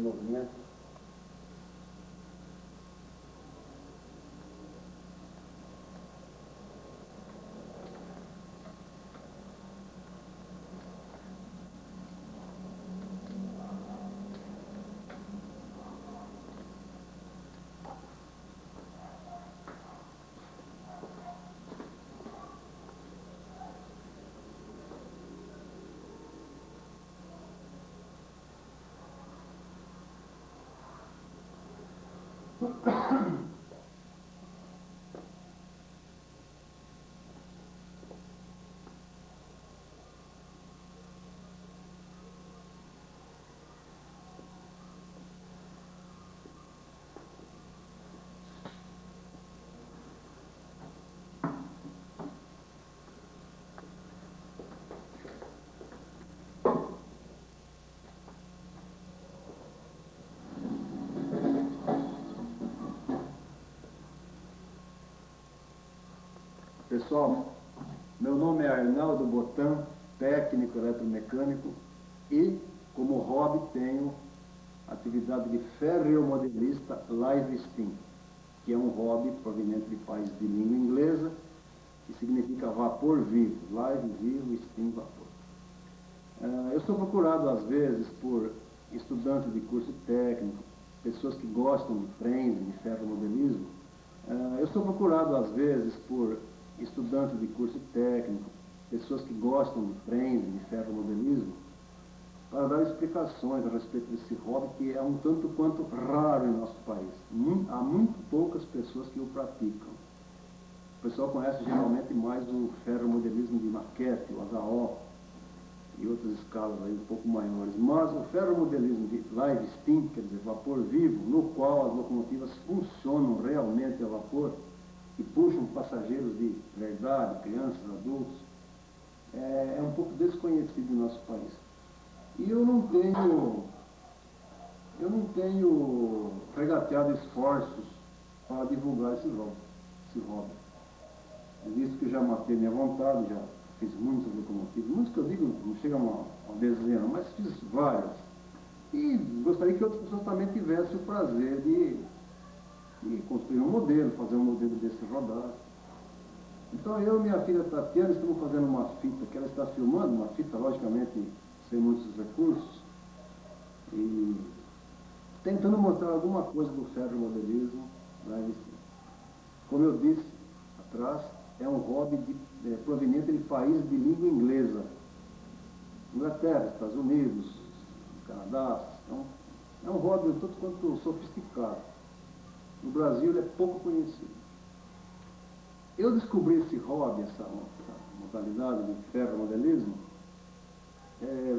movimento. Pessoal, meu nome é Arnaldo Botan, técnico eletromecânico e, como hobby, tenho atividade de ferromodelista live steam, que é um hobby proveniente de país de língua inglesa, que significa vapor vivo, live vivo, steam vapor. Eu sou procurado às vezes por estudantes de curso técnico, pessoas que gostam de frame, de ferromodelismo. Eu sou procurado às vezes por estudantes de curso técnico, pessoas que gostam de frame, de ferromodelismo, para dar explicações a respeito desse hobby que é um tanto quanto raro em nosso país. Há muito poucas pessoas que o praticam. O pessoal conhece geralmente mais o ferromodelismo de maquete, o HO e outras escalas aí um pouco maiores. Mas o ferromodelismo de live steam, quer dizer, vapor vivo, no qual as locomotivas funcionam realmente a vapor e puxam passageiros de verdade, crianças, adultos, é um pouco desconhecido em nosso país. E eu não tenho regateado esforços para divulgar esse hobby. Visto que já matei minha vontade, já fiz muitas locomotivas, muitas que eu digo, não chega a uma dezena, mas fiz várias. E gostaria que outras pessoas também tivessem o prazer de construir um modelo, fazer um modelo desse rodar. Então eu e minha filha Tatiana estamos fazendo uma fita, que ela está filmando, uma fita logicamente sem muitos recursos, e tentando mostrar alguma coisa do ferromodelismo. Como eu disse atrás, é um hobby proveniente de países de língua inglesa. Inglaterra, Estados Unidos, Canadá. Então, é um hobby um tanto quanto sofisticado. No Brasil ele é pouco conhecido. Eu descobri esse hobby, essa modalidade de ferromodelismo,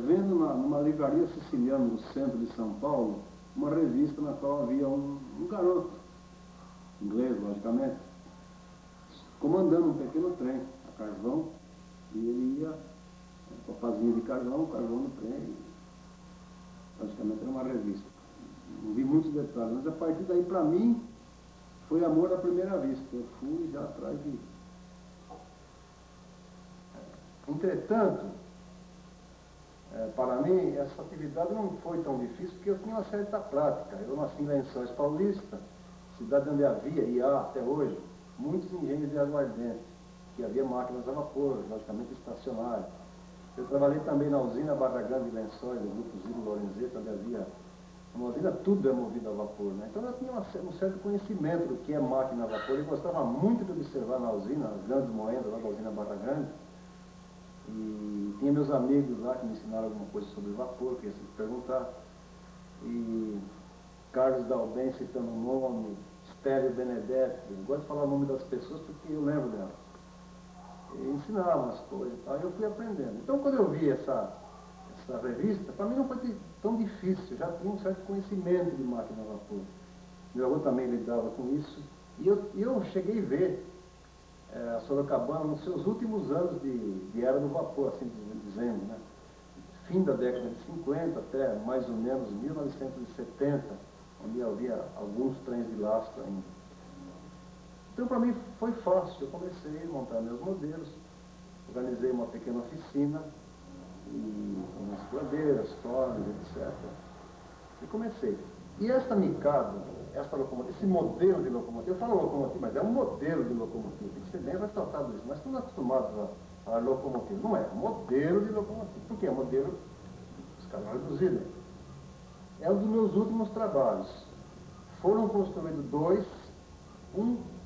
vendo numa livraria siciliana no centro de São Paulo, uma revista na qual havia um garoto, inglês logicamente, comandando um pequeno trem a carvão, e ele ia com a pazinha de carvão no trem, praticamente era uma revista. Não vi muitos detalhes, mas a partir daí, para mim, foi amor à primeira vista. Eu fui já atrás de... Entretanto, para mim, essa atividade não foi tão difícil, porque eu tinha uma certa prática. Eu nasci em Lençóis Paulista, cidade onde havia, e há até hoje, muitos engenhos de aguardente, que havia máquinas a vapor, logicamente estacionárias. Eu trabalhei também na usina Barra Grande de Lençóis, do grupo Zilo Lorenzetti, onde havia uma usina, tudo é movido a vapor, né? Então eu tinha um certo conhecimento do que é máquina a vapor. Eu gostava muito de observar na usina, as grandes moendas lá da usina Barra Grande. E tinha meus amigos lá que me ensinaram alguma coisa sobre vapor, que ia se perguntar. E Carlos Dalben citando o nome, Stélio Benedetti, eu gosto de falar o nome das pessoas porque eu lembro delas. E ensinavam as coisas e tal, e eu fui aprendendo. Então quando eu vi essa revista, para mim não foi tão difícil, eu já tinha um certo conhecimento de máquina a vapor. Meu avô também lidava com isso, e eu cheguei a ver a Sorocabana nos seus últimos anos de era do vapor, assim dizendo, né? Fim da década de 50 até mais ou menos 1970, onde havia alguns trens de lastro ainda. Então para mim foi fácil, eu comecei a montar meus modelos, organizei uma pequena oficina, e umas cladeiras, torres, etc. E comecei. E esta Mikado, esse modelo de locomotiva, eu falo locomotiva, mas é um modelo de locomotiva, tem que ser bem ressaltado isso. Nós estamos acostumados a locomotiva, não é modelo de locomotiva, porque é modelo, os caras reduzidos. É um dos meus últimos trabalhos. Foram construídos dois,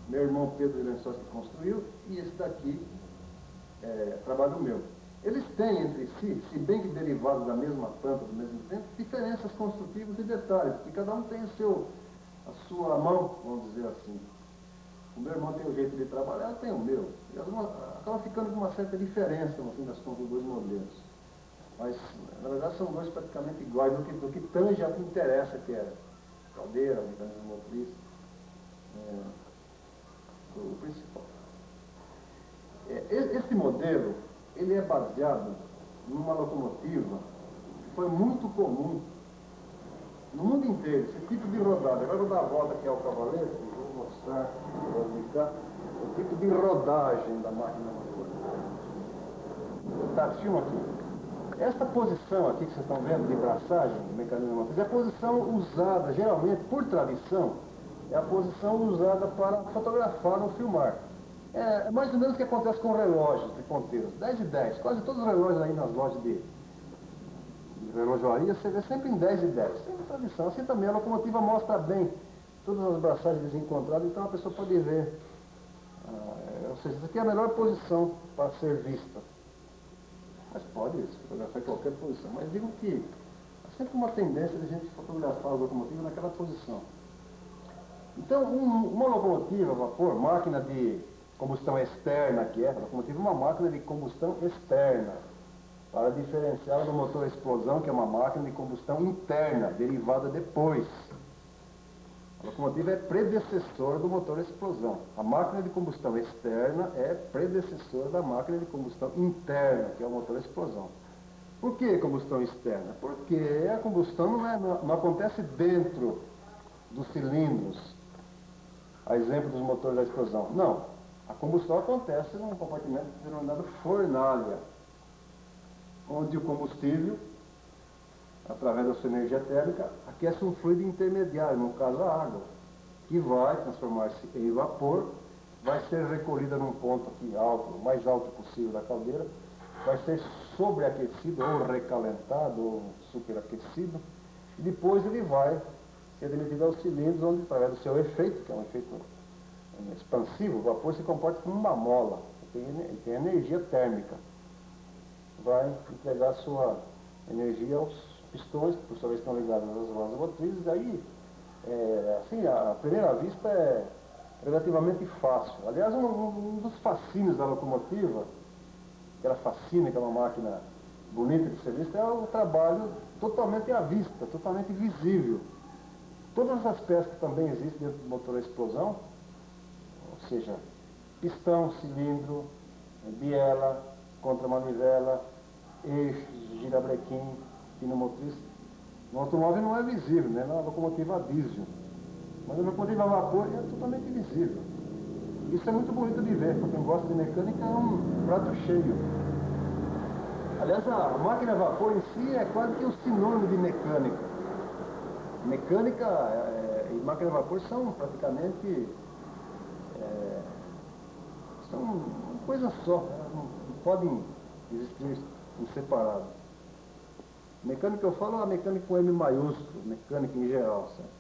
meu irmão Pedro de Lençóis que construiu, e esse daqui é trabalho meu. Eles têm entre si, se bem que derivados da mesma planta, do mesmo tempo, diferenças construtivas e detalhes, porque cada um tem a sua mão, vamos dizer assim. O meu irmão tem o jeito de trabalhar, eu tenho o meu. E acaba ficando com uma certa diferença, no fim das contas, dos dois modelos. Mas, na verdade, são dois praticamente iguais do que tange a que interessa, que é caldeira, mecanismo motriz, o principal. Esse modelo, ele é baseado numa locomotiva que foi muito comum no mundo inteiro, esse tipo de rodada. Agora vou dar a volta aqui ao cavalete, vou mostrar, vou indicar o tipo de rodagem da máquina motora. Tá, filma aqui. Esta posição aqui que vocês estão vendo de braçagem do mecanismo motriz é a posição usada, geralmente, por tradição, é a posição usada para fotografar ou filmar. É mais ou menos o que acontece com relógios de ponteiros, 10 e 10. Quase todos os relógios aí nas lojas de relojoaria, você vê sempre em 10 e 10. Sempre tradição. Assim também a locomotiva mostra bem todas as braçagens desencontradas, então a pessoa pode ver. Ou seja, isso aqui é a melhor posição para ser vista. Mas pode fotografar em qualquer posição. Mas digo que há sempre uma tendência de a gente fotografar a locomotiva naquela posição. Então, uma locomotiva a vapor, máquina de combustão externa, que é a locomotiva, é uma máquina de combustão externa, para diferenciá-la do motor a explosão, que é uma máquina de combustão interna, derivada depois. A locomotiva é predecessora do motor a explosão. A máquina de combustão externa é predecessora da máquina de combustão interna, que é o motor a explosão. Por que combustão externa? Porque a combustão não acontece dentro dos cilindros, a exemplo dos motores a explosão. Não. A combustão acontece num compartimento denominado fornalha, onde o combustível, através da sua energia térmica, aquece um fluido intermediário, no caso a água, que vai transformar-se em vapor, vai ser recolhida num ponto aqui alto, o mais alto possível da caldeira, vai ser sobreaquecido, ou recalentado, ou superaquecido, e depois ele vai ser demitido aos cilindros, onde, através do seu efeito, que é um efeito expansivo, o vapor se comporta como uma mola, tem energia térmica. Vai entregar sua energia aos pistões, que por sua vez estão ligados às rodas motrizes. Daí, assim, à primeira vista é relativamente fácil. Aliás, um dos fascínios da locomotiva, que ela fascina, que é uma máquina bonita de ser vista, é o trabalho totalmente à vista, totalmente visível. Todas as peças que também existem dentro do motor a explosão, ou seja, pistão, cilindro, biela, contramanivela, eixos, girabrequim, pino motriz. No automóvel não é visível, né? Na locomotiva a diesel. Mas a locomotiva a vapor é totalmente visível. Isso é muito bonito de ver, para quem gosta de mecânica é um prato cheio. Aliás, a máquina a vapor em si é quase que um sinônimo de mecânica. Mecânica e máquina a vapor são praticamente são uma coisa só, né? Não podem existir em separado. Mecânica eu falo a mecânica com M maiúsculo, mecânica em geral, certo?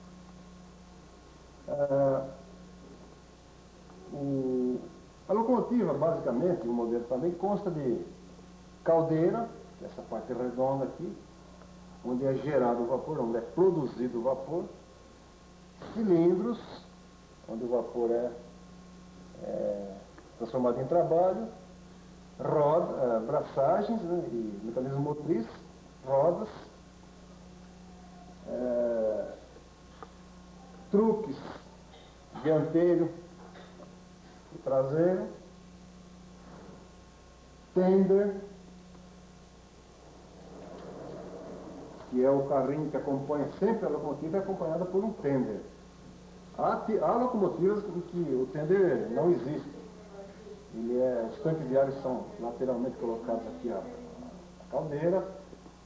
A locomotiva, basicamente, o modelo também consta de caldeira, que é essa parte redonda aqui, onde é gerado o vapor, onde é produzido o vapor, cilindros, onde o vapor é transformado em trabalho, braçagens, né, e mecanismo motriz, rodas, truques dianteiro e traseiro, tender, que é o carrinho que acompanha, sempre a locomotiva é acompanhada por um tender. Há locomotivas em que o tender não existe. Os tanques de ar são lateralmente colocados aqui a caldeira,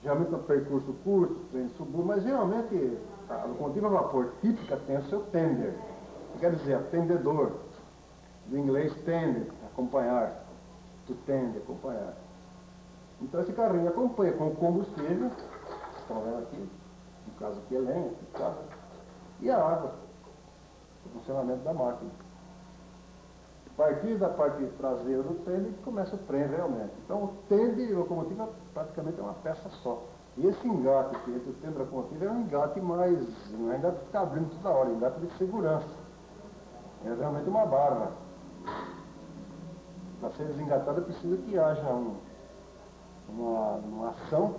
Geralmente é um percurso curto, trem subiu, mas geralmente a locomotiva a vapor típica tem o seu tender. Quer dizer, atendedor. Do inglês tender, acompanhar. To tend, acompanhar. Então esse carrinho acompanha com o combustível, vocês estão vendo aqui, no caso aqui é lenha, aqui casa, e a água, o funcionamento da máquina. A partir da parte traseira do tender começa o trem realmente. Então o tender e a locomotiva praticamente é uma peça só. E esse engate aqui entre o tender e a locomotiva é um engate mais, não é engate de ficar abrindo toda hora, é engate de segurança. É realmente uma barra. Para ser desengatada precisa que haja uma ação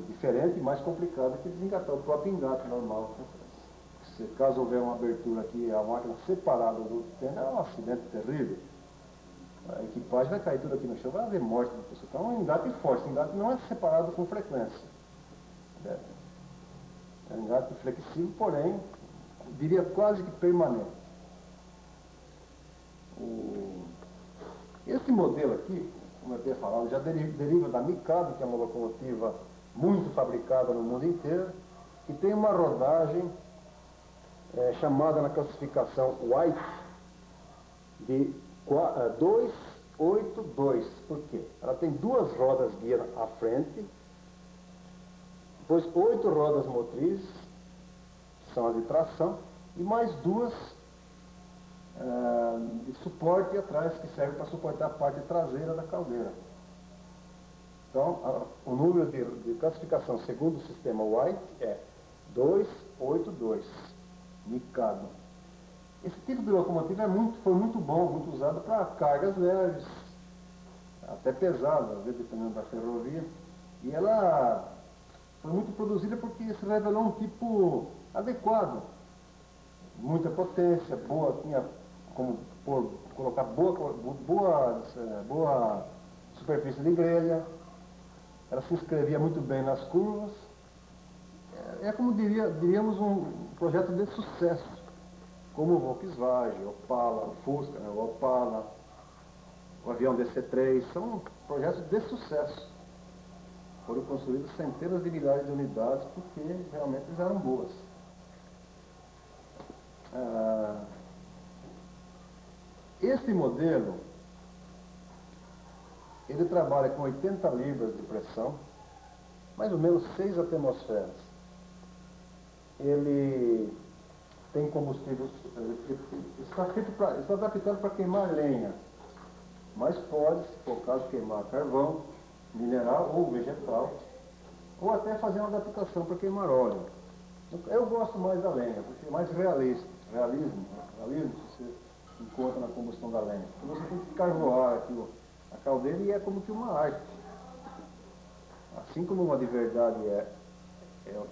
diferente e mais complicada que desengatar o próprio engate normal. Se caso houver uma abertura aqui, a máquina separada do tender, é um acidente terrível. A equipagem vai cair tudo aqui no chão, vai haver morte da pessoa. Então é um engate forte, o engate não é separado com frequência. É um engate flexível, porém, diria quase que permanente. Esse modelo aqui, como eu tinha falado, já deriva da Mikado, que é uma locomotiva muito fabricada no mundo inteiro, e tem uma rodagem chamada na classificação White de 282. Por quê? Ela tem 2 rodas guia à frente, depois 8 rodas motrizes, que são as de tração, e mais 2 de suporte atrás, que serve para suportar a parte traseira da caldeira. Então, o número de classificação segundo o sistema White é 282, Mikado. Esse tipo de locomotiva foi muito bom, muito usado para cargas leves, até pesadas, às vezes dependendo da ferrovia. E ela foi muito produzida porque se revelou um tipo adequado. Muita potência, boa, tinha como colocar boa superfície de grelha, ela se inscrevia muito bem nas curvas. É como diríamos um projeto de sucesso, como o Volkswagen, o Opala, o Fusca, o Opala, o avião DC-3, são projetos de sucesso. Foram construídos centenas de milhares de unidades porque realmente eles eram boas. Este modelo, ele trabalha com 80 libras de pressão, mais ou menos 6 atmosferas. Ele tem combustível, está adaptado para queimar lenha, mas pode, se for o caso, queimar carvão, mineral ou vegetal, ou até fazer uma adaptação para queimar óleo. Eu gosto mais da lenha, porque é mais realismo você encontra na combustão da lenha. Então você tem que carvoar aqui a caldeira e é como que uma arte. Assim como uma de verdade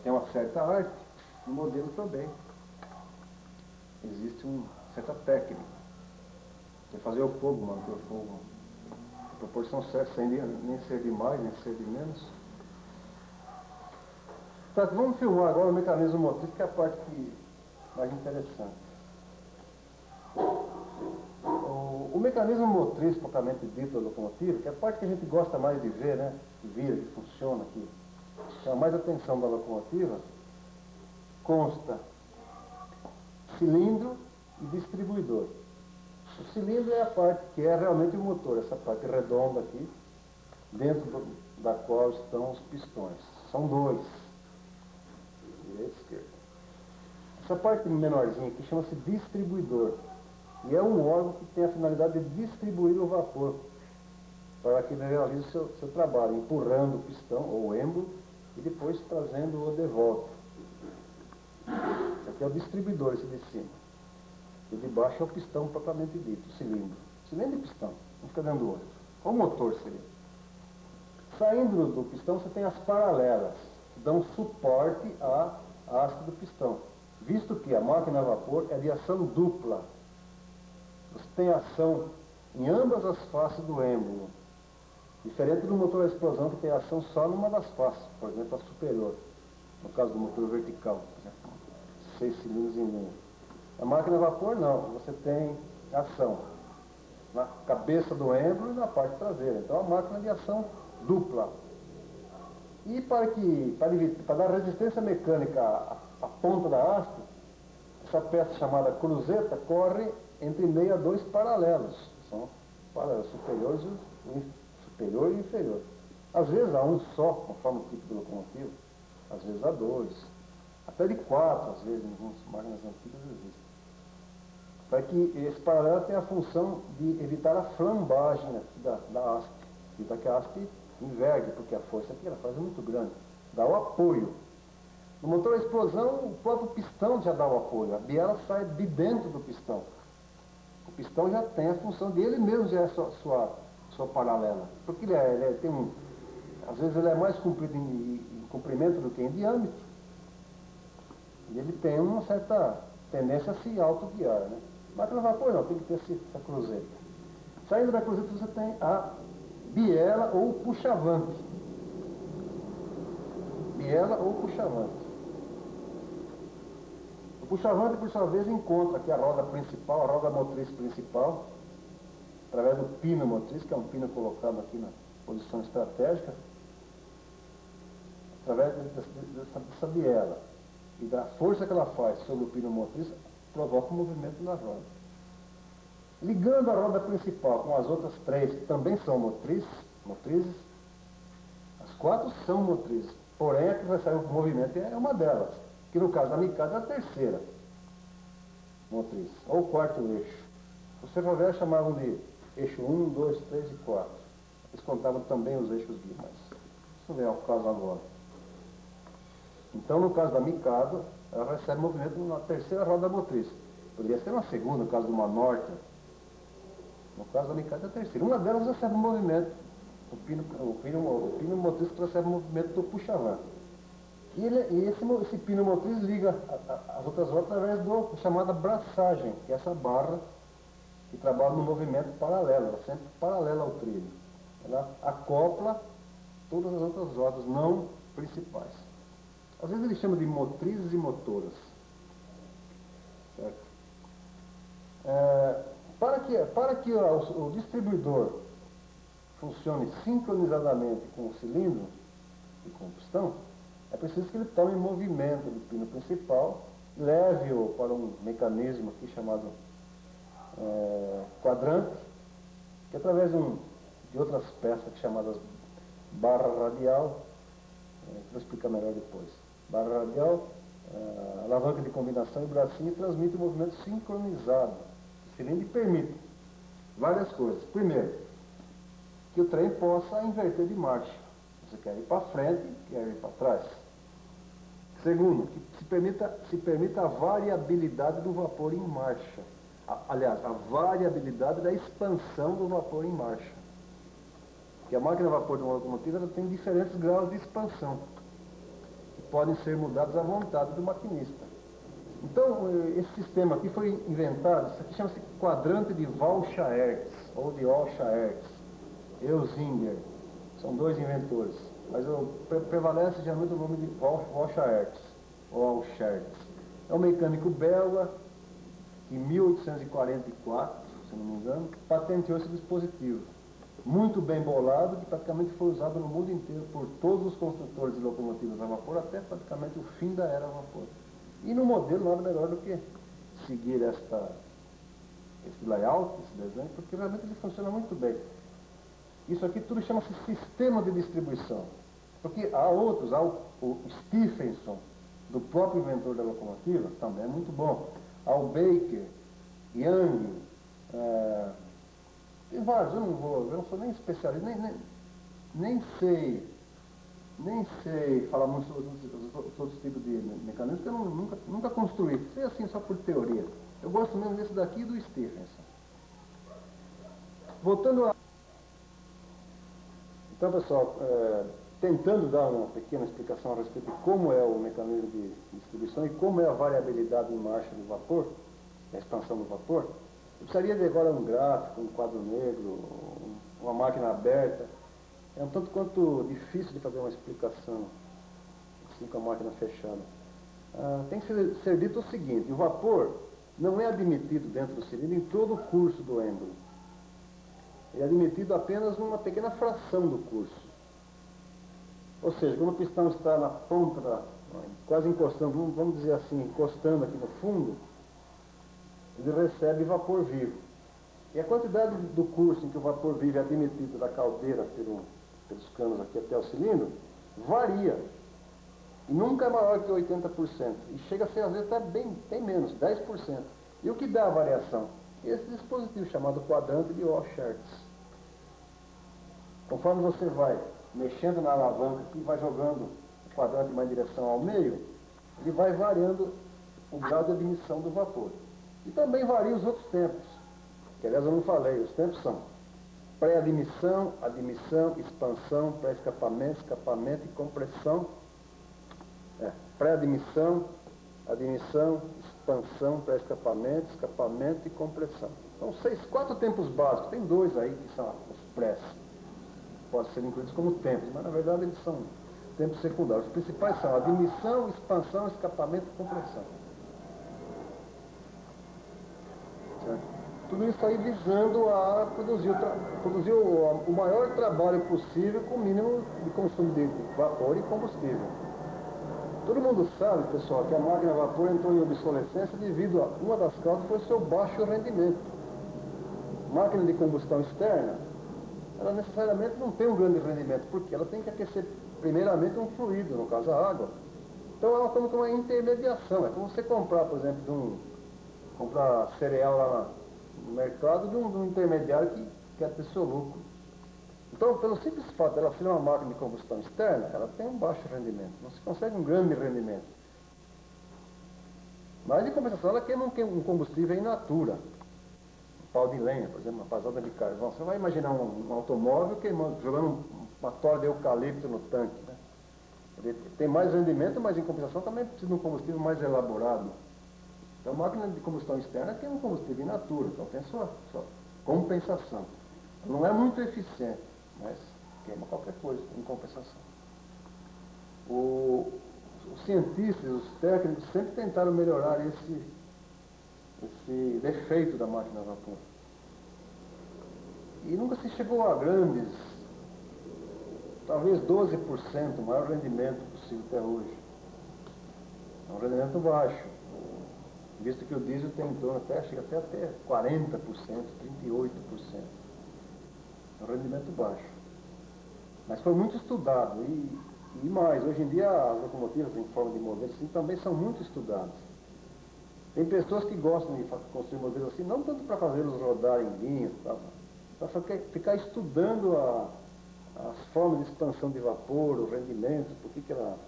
tem uma certa arte, no modelo também existe uma certa técnica. Você fazer o fogo, manter o fogo a proporção certa, sem nem ser de mais, nem ser de menos. Tá, vamos filmar agora o mecanismo motriz, que é a parte mais interessante. O mecanismo motriz, propriamente dito da locomotiva, que é a parte que a gente gosta mais de ver, né? Que vira, que funciona, que chama mais atenção da locomotiva, consta cilindro e distribuidor. O cilindro é a parte que é realmente o motor, essa parte redonda aqui, dentro da qual estão os pistões. São 2. Direita e esquerda. Essa parte menorzinha aqui chama-se distribuidor. E é um órgão que tem a finalidade de distribuir o vapor para que ele realize o seu trabalho, empurrando o pistão ou o êmbolo e depois trazendo-o de volta. Esse aqui é o distribuidor, esse de cima. E de baixo é o pistão propriamente dito, o cilindro. Cilindro e pistão, um fica dentro do outro. O motor seria. Saindo do pistão você tem as paralelas, que dão suporte à haste do pistão. Visto que a máquina a vapor é de ação dupla. Você tem ação em ambas as faces do êmbolo. Diferente do motor a explosão, que tem ação só numa das faces, por exemplo, a superior. No caso do motor vertical, por exemplo, 6 cilindros em linha. A máquina a vapor não, você tem ação na cabeça do êmbolo e na parte traseira. Então a máquina é de ação dupla. E para dar resistência mecânica à ponta da haste, essa peça chamada cruzeta corre entre meio a dois paralelos. São paralelos superiores, superior e inferior. Às vezes há um só, conforme o tipo de locomotiva. Às vezes há dois. Até de quatro, às vezes, em algumas máquinas antigas existem. Para que esse paralelo tenha a função de evitar a flambagem aqui da haste. Evitar que a haste envergue, porque a força aqui ela faz muito grande. Dá o apoio. No motor a explosão, o próprio pistão já dá o apoio. A biela sai de dentro do pistão. O pistão já tem a função de ele mesmo, já é sua paralela. Porque ele tem um... Às vezes ele é mais comprido em comprimento do que em diâmetro. E ele tem uma certa tendência a se autoguiar, né? Máquina a vapor não, tem que ter essa cruzeta. Saindo da cruzeta você tem a biela ou puxavante. Biela ou puxavante. O puxavante, por sua vez, encontra aqui a roda principal, a roda motriz principal, através do pino motriz, que é um pino colocado aqui na posição estratégica, através dessa biela. E da força que ela faz sobre o pino motriz, provoca um movimento na roda. Ligando a roda principal com as outras três, que também são motrizes, as quatro são motrizes, porém a que vai sair o movimento é uma delas, que no caso da Mikado é a terceira motriz, ou o quarto eixo. Os ferroviários chamavam de eixo 1, 2, 3 e 4. Eles contavam também os eixos guia, mas isso não é o caso agora. Então, no caso da Mikado, ela recebe movimento na terceira roda motriz. Poderia ser uma segunda, no caso de uma Norte. No caso da Mikado é a terceira. Uma delas recebe um movimento. O pino motriz que recebe o movimento do puxavante. E esse pino motriz liga as outras rodas através da chamada braçagem, que é essa barra que trabalha no movimento paralelo, ela é sempre paralela ao trilho. Ela acopla todas as outras rodas não principais. Às vezes eles chamam de motrizes e motoras. Certo? Para que o distribuidor funcione sincronizadamente com o cilindro e com o pistão, é preciso que ele tome movimento do pino principal, leve-o para um mecanismo aqui chamado quadrante, que através de outras peças chamadas barra radial, vou explicar melhor depois. Barra radial, alavanca de combinação e bracinho transmite o movimento sincronizado do cilindro e permite várias coisas. Primeiro, que o trem possa inverter de marcha. Você quer ir para frente, quer ir para trás. Segundo, que se permita a variabilidade do vapor em marcha. Aliás, a variabilidade da expansão do vapor em marcha. Porque a máquina a vapor de uma locomotiva ela tem diferentes graus de expansão, que podem ser mudados à vontade do maquinista. Então, esse sistema aqui foi inventado, isso aqui chama-se quadrante de Walcha-Ertz, ou de Walcha-Ertz. Elzinger, são dois inventores, mas prevalece geralmente o nome de Walcha-Ertz, ou Walcha-Ertz. É um mecânico belga, que em 1844, se não me engano, patenteou esse dispositivo. Muito bem bolado, que praticamente foi usado no mundo inteiro por todos os construtores de locomotivas a vapor, até praticamente o fim da era a vapor. E no modelo nada melhor do que seguir esse layout, esse desenho, porque realmente ele funciona muito bem. Isso aqui tudo chama-se sistema de distribuição. Porque há outros, o Stephenson, do próprio inventor da locomotiva, também é muito bom. Há o Baker, Young, tem vários, eu não sou nem especialista, nem sei falar muito sobre os outros tipos de mecanismos, porque eu nunca construí, sei assim só por teoria. Eu gosto mesmo desse daqui e do Stephenson. Voltando a... Então, pessoal, tentando dar uma pequena explicação a respeito de como é o mecanismo de distribuição e como é a variabilidade em marcha do vapor, a expansão do vapor, eu precisaria de agora um gráfico, um quadro negro, uma máquina aberta. É um tanto quanto difícil de fazer uma explicação assim com a máquina fechada. Tem que ser dito o seguinte: o vapor não é admitido dentro do cilindro em todo o curso do êmbolo. Ele é admitido apenas numa pequena fração do curso. Ou seja, quando o pistão está na ponta, quase encostando, vamos dizer assim, encostando aqui no fundo, ele recebe vapor vivo. E a quantidade do curso em que o vapor vivo é admitido da caldeira pelos canos aqui até o cilindro, varia. E nunca é maior que 80%. E chega a ser, às vezes, até bem menos, 10%. E o que dá a variação? Esse dispositivo chamado quadrante de Wall-Schertz. Conforme você vai mexendo na alavanca e vai jogando o quadrante mais em direção ao meio, ele vai variando o grau de admissão do vapor. E também varia os outros tempos, que aliás eu não falei, os tempos são pré-admissão, admissão, expansão, pré-escapamento, escapamento e compressão. Pré-admissão, admissão, expansão, pré-escapamento, escapamento e compressão. São 4 tempos básicos, tem 2 aí que são os prés. Podem ser incluídos como tempos, mas na verdade eles são tempos secundários. Os principais são admissão, expansão, escapamento e compressão. Certo? Tudo isso aí visando a produzir o maior trabalho possível com o mínimo de consumo de vapor e combustível. Todo mundo sabe, pessoal, que a máquina a vapor entrou em obsolescência devido a uma das causas foi o seu baixo rendimento. Máquina de combustão externa, ela necessariamente não tem um grande rendimento, porque ela tem que aquecer primeiramente um fluido, no caso a água. Então ela como que uma intermediação. É como você comprar, por exemplo, comprar cereal lá no mercado de um intermediário que quer ter seu lucro. Então, pelo simples fato dela ser uma máquina de combustão externa, ela tem um baixo rendimento, não se consegue um grande rendimento. Mas, em compensação, ela queima um combustível in natura. Um pau de lenha, por exemplo, uma pasada de carvão. Você vai imaginar um automóvel queimando, jogando uma tora de eucalipto no tanque. Né? Ele tem mais rendimento, mas, em compensação, também precisa de um combustível mais elaborado. Então, a máquina de combustão externa queima um combustível in natura, então tem sua compensação. Não é muito eficiente, mas queima qualquer coisa em compensação. Os cientistas, os técnicos sempre tentaram melhorar esse defeito da máquina a vapor. E nunca se chegou a grandes, talvez 12%, o maior rendimento possível até hoje. É um rendimento baixo, visto que o diesel tem em torno chega até 40%, 38%. É um rendimento baixo. Mas foi muito estudado e mais, hoje em dia as locomotivas em forma de modelos assim, também são muito estudadas. Tem pessoas que gostam de construir modelos assim, não tanto para fazê-los rodar em linhas, para ficar estudando as formas de expansão de vapor, o rendimento, por que ela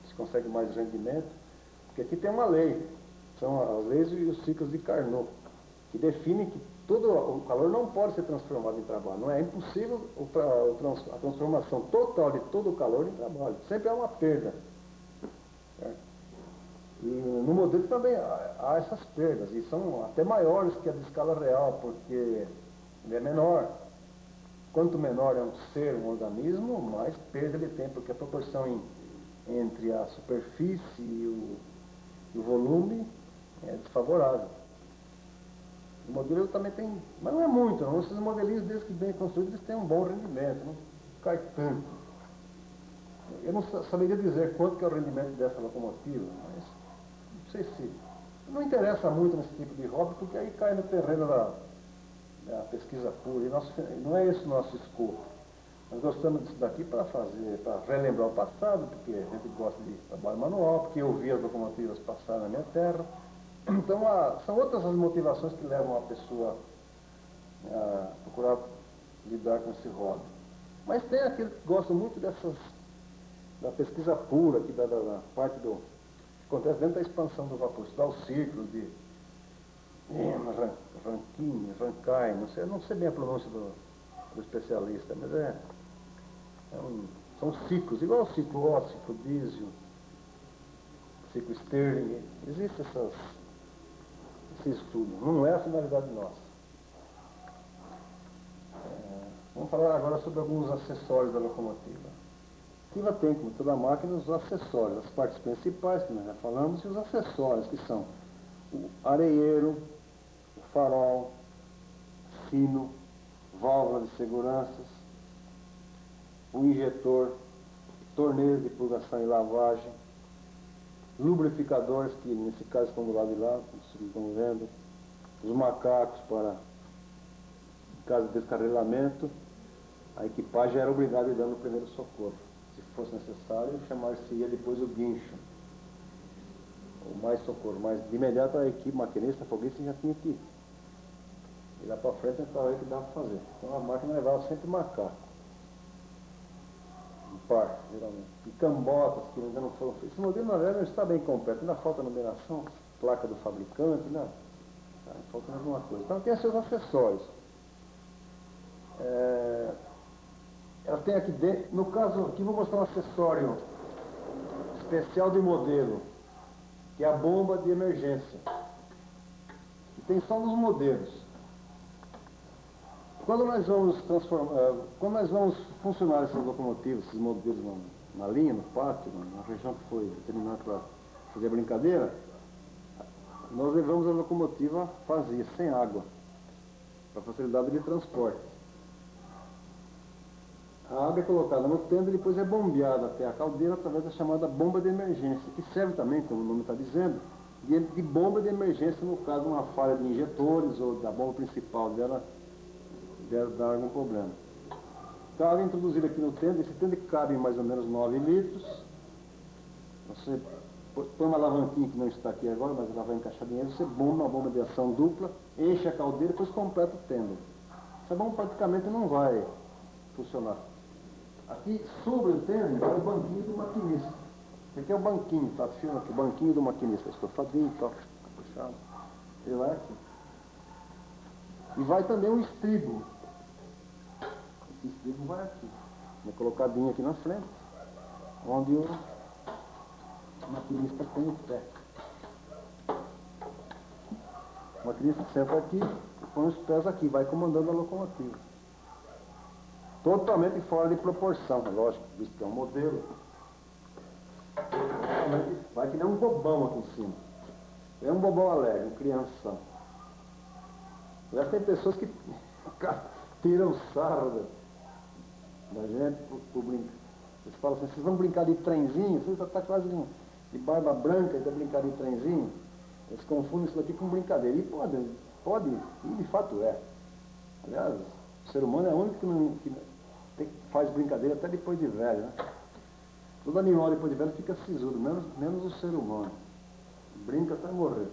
se consegue mais rendimento. Porque aqui tem uma lei, são as leis e os ciclos de Carnot, que definem que todo o calor não pode ser transformado em trabalho. Não é impossível a transformação total de todo o calor em trabalho. Sempre há uma perda. Certo? E no modelo também há essas perdas, e são até maiores que a de escala real, porque ele é menor. Quanto menor é um ser, um organismo, mais perda ele tem, porque a proporção entre a superfície e o volume é desfavorável. O modelo também tem, mas não é muito, não. Esses modelinhos desde que bem construídos, eles têm um bom rendimento, não cai tanto. Eu não saberia dizer quanto que é o rendimento dessa locomotiva, mas não sei se... Não interessa muito nesse tipo de hobby, porque aí cai no terreno da pesquisa pura, e não é esse o nosso escopo. Nós gostamos disso daqui para relembrar o passado, porque a gente gosta de trabalho manual, porque eu vi as locomotivas passar na minha terra. Então, são outras as motivações que levam a pessoa a procurar lidar com esse hobby. Mas tem aqueles que gostam muito da pesquisa pura, da parte que acontece dentro da expansão do vapor, estudar os ciclos de Rankine, não sei bem a pronúncia do especialista, mas são ciclos, igual o ciclo Otto, ciclo diesel, ciclo Stirling, existem esse estudo, não é a finalidade nossa. Vamos falar agora sobre alguns acessórios da locomotiva. A locomotiva tem, como toda máquina, os acessórios, as partes principais, que nós já falamos, e os acessórios, que são o areeiro, o farol, sino, válvula de seguranças, o injetor, torneiras de purgação e lavagem, lubrificadores, que nesse caso estão do lado de lá, como vocês estão vendo, os macacos para caso de descarrilamento, a equipagem era obrigada a ir dando o primeiro socorro. Se fosse necessário, chamar-se-ia depois o guincho, ou mais socorro, mas de imediato a equipe maquinista, foguista já tinha que ir lá para frente e tentar ver o que dava para fazer. Então a máquina levava sempre macaco, um par, geralmente, e cambotas que ainda não foram feitas. Esse modelo na verdade não está bem completo, ainda falta numeração, placa do fabricante, né? Tá, falta alguma coisa. Então tem seus acessórios. Ela tem aqui dentro, no caso aqui vou mostrar um acessório especial de modelo, que é a bomba de emergência, que tem só nos modelos. Quando nós vamos quando nós vamos funcionar essas locomotivas, esses modelos na linha, no pátio, na região que foi determinada para fazer a brincadeira, nós levamos a locomotiva vazia, sem água, para facilidade de transporte. A água é colocada no tendo e depois é bombeada até a caldeira através da chamada bomba de emergência, que serve também, como o nome está dizendo, de bomba de emergência no caso de uma falha de injetores ou da bomba principal dela dar algum problema. Então a água é introduzida aqui no tendo, esse tendo cabe em mais ou menos 9 litros. Você põe uma alavanquinha que não está aqui agora, mas ela vai encaixadinha, você bomba uma bomba de ação dupla, enche a caldeira e depois completa o tendo. Essa bomba praticamente não vai funcionar. Aqui sobre o tendo é o banquinho do maquinista. Esse aqui é o banquinho, tá? Filma aqui, o banquinho do maquinista, estofadinho e tal, puxado. Ele vai aqui. E vai também um estribo. Esse estribo vai aqui. É colocadinho aqui na frente, onde o maquinista põe o pé. O maquinista senta aqui e põe os pés aqui, vai comandando a locomotiva. Totalmente fora de proporção, é lógico, visto que é um modelo. Vai que nem um bobão aqui em cima. É um bobão alegre, um crianção. Já tem pessoas que tiram sarro da gente por brincar. Eles falam assim, vocês vão brincar de trenzinho? Você já está quase de barba branca e vai brincar de trenzinho? Eles confundem isso daqui com brincadeira. E pode, e de fato é. Aliás, o ser humano é o único que faz brincadeira até depois de velho, né? Todo animal depois de velho fica sisudo, menos o ser humano. Brinca até morrer.